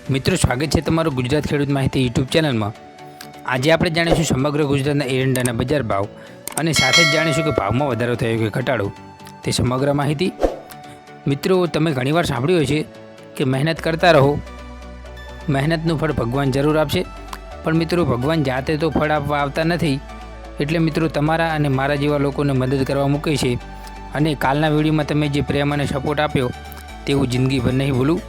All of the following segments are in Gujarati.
મિત્રો સ્વાગત છે તમારું ગુજરાત ખેડૂત માહિતી યુટ્યુબ ચેનલમાં। આજે આપણે જાણીશું સમગ્ર ગુજરાતના એરંડાના બજાર ભાવ અને સાથે જ જાણીશું કે ભાવમાં વધારો થયો કે ઘટાડો તે સમગ્ર માહિતી। મિત્રો તમે ઘણીવાર સાંભળ્યું છે કે મહેનત કરતા રહો, મહેનતનું ફળ ભગવાન જરૂર આપશે, પણ મિત્રો ભગવાન જાતે તો ફળ આપવા આવતા નથી। એટલે મિત્રો તમારા અને મારા જેવા લોકોને મદદ કરવા મૂકે છે અને કાલના વિડીયોમાં તમે જે પ્રેમ અને સપોર્ટ આપ્યો તેવું જિંદગીભર નહીં ભૂલું।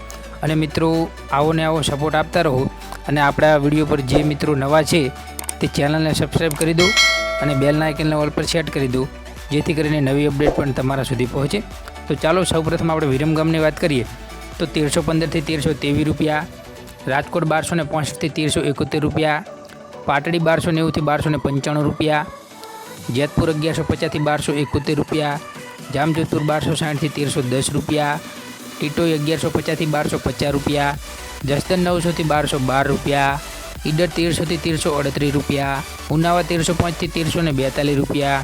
અને મિત્રો આવો ને આવો સપોર્ટ આપતા રહો અને આપણા વિડીયો પર જે મિત્રો નવા છે તે ચેનલને સબસ્ક્રાઈબ કરી દો અને બેલના આઇકનને ઓલ પર સેટ કરી દો, જેથી કરીને નવી અપડેટ પણ તમારા સુધી પહોંચે। તો ચાલો સૌપ્રથમ આપણે વિરમગામની વાત કરીએ તો 1315થી 1323 રૂપિયા, રાજકોટ 1265થી 1371 રૂપિયા, પાટડી 1290થી 1295 રૂપિયા, જેતપુર 1150થી 1271 રૂપિયા, જામજોધપુર 1260થી 1310 રૂપિયા, ટીટોઈ 1150થી 1250 રૂપિયા, જસદણ 900થી 1212 રૂપિયા, ઈડર 1300થી 1338 રૂપિયા, ઉનાવા 1305થી 1342 રૂપિયા,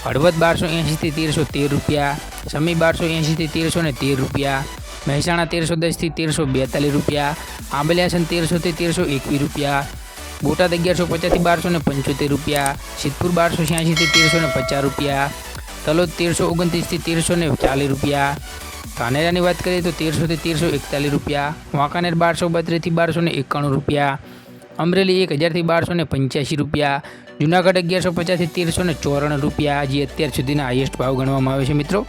હળવદ 1280થી 1313 રૂપિયા, સમી 1280થી 1313 રૂપિયા, મહેસાણા 1310થી 1342 રૂપિયા, આંબલિયાસન 1300થી 1321 રૂપિયા, બોટાદ 1150થી 1275 રૂપિયા, સિદ્ધપુર 1286થી 1350 રૂપિયા, તલોદ 1329થી 1340 રૂપિયા, ધાનેરાની વાત કરીએ તો 1300થી 1341 રૂપિયા, વાંકાનેર 1232થી 1291 રૂપિયા, અમરેલી 1000થી 1285 રૂપિયા, જૂનાગઢ 1150થી 1394 રૂપિયા, જે અત્યાર સુધીના હાઈએસ્ટ ભાવ ગણવામાં આવે છે મિત્રો।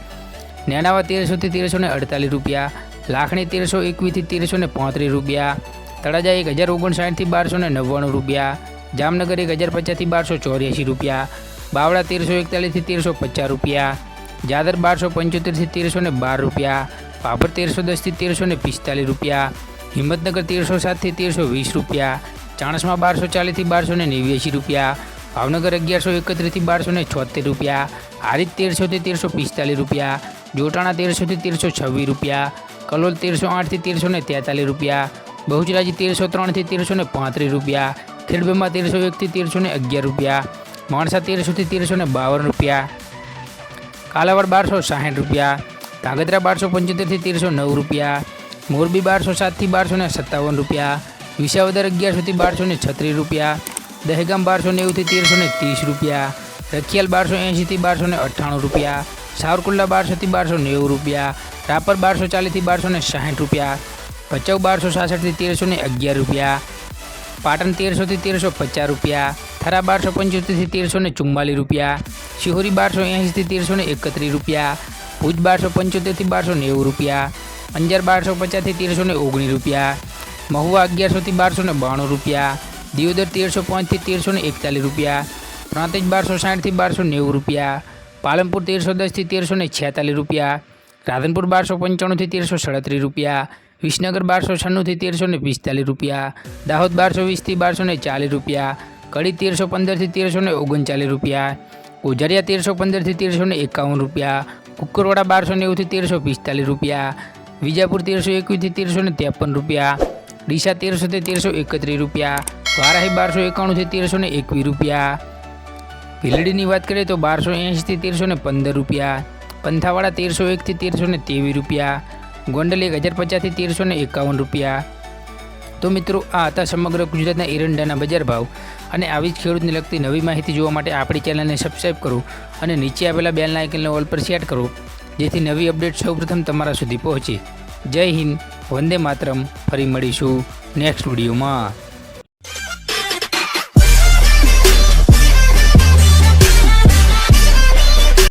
નેનાવા 1300થી 1348 રૂપિયા, લાખણી 1321થી 1335 રૂપિયા, તળાજા 1059થી 1299 રૂપિયા, જામનગર 1050થી 1284 રૂપિયા, બાવળા 1341થી 1350 રૂપિયા, જાદર 1275થી 1312 રૂપિયા, ભાભર 1310થી 1345 રૂપિયા, હિંમતનગર 1307થી 1320 રૂપિયા, ચાણસ્મા 1240થી 1289 રૂપિયા, ભાવનગર 1131થી 1276 રૂપિયા, હારીજ 1300થી 1345 રૂપિયા, જોટાણા 1300થી 1326 રૂપિયા, કલોલ 1308થી 1343 રૂપિયા, બહુચરાજી 1303થી 1335 રૂપિયા, ખેડબ્રહ્મા 1301થી 1311 રૂપિયા, માણસા 1300થી 1352 રૂપિયા, કાલાવાડ 1260 રૂપિયા, ધાંગધ્રા 1275થી 1309 રૂપિયા, મોરબી 1207થી 1257 રૂપિયા, વિસાવદર 1100થી 1236 રૂપિયા, દહેગામ 1290થી 1330 રૂપિયા, રખિયાલ 1280થી 1298 રૂપિયા, સાવરકુંડલા 1200થી 1290 રૂપિયા, રાપર 1240થી 1260 રૂપિયા, ભચાઉ 1266થી 1311 રૂપિયા, પાટણ 1300થી 1350 રૂપિયા, થરા 1275થી 1344 રૂપિયા, શિહોરી 1280થી 1331 રૂપિયા, ભુજ 1275થી 1290 રૂપિયા, અંજાર 1250થી 1319 રૂપિયા, મહુવા 1100થી 1292 રૂપિયા, દિયોદર 1305થી 1341 રૂપિયા, પ્રાંતિજ 1260થી 1290 રૂપિયા, પાલનપુર 1310થી 1346 રૂપિયા, રાધનપુર 1295થી 1337 રૂપિયા, વિસનગર 1296થી 1345 રૂપિયા, દાહોદ 1220થી 1240 રૂપિયા, કડી 1315થી 1339 રૂપિયા, ગોઝારિયા 1315થી 1351 રૂપિયા, કુકરવાડા 1290થી 1345 રૂપિયા, વિજાપુર 1321થી 1353 રૂપિયા, ડીસા 1300થી 1331 રૂપિયા, વારાહી 1291થી 1321 રૂપિયા, ભીલડીની વાત કરીએ તો 1280થી 1315 રૂપિયા, પંથાવાડા 1301થી 1323 રૂપિયા, ગોંડલ 1050થી 1351 રૂપિયા। તો મિત્રો આ હતા સમગ્ર ગુજરાતના એરંડાના બજાર ભાવ અને આવી જ ખેડૂતને લગતી નવી માહિતી જોવા માટે આપણી ચેનલને સબસ્ક્રાઈબ કરો અને નીચે આપેલા બેલના આઇકનને ઓલ પર સેટ કરો, જેથી નવી અપડેટ સૌપ્રથમ તમારા સુધી પહોંચે। જય હિન્દ, વંદે માતરમ। ફરી મળીશું નેક્સ્ટ વિડીયોમાં।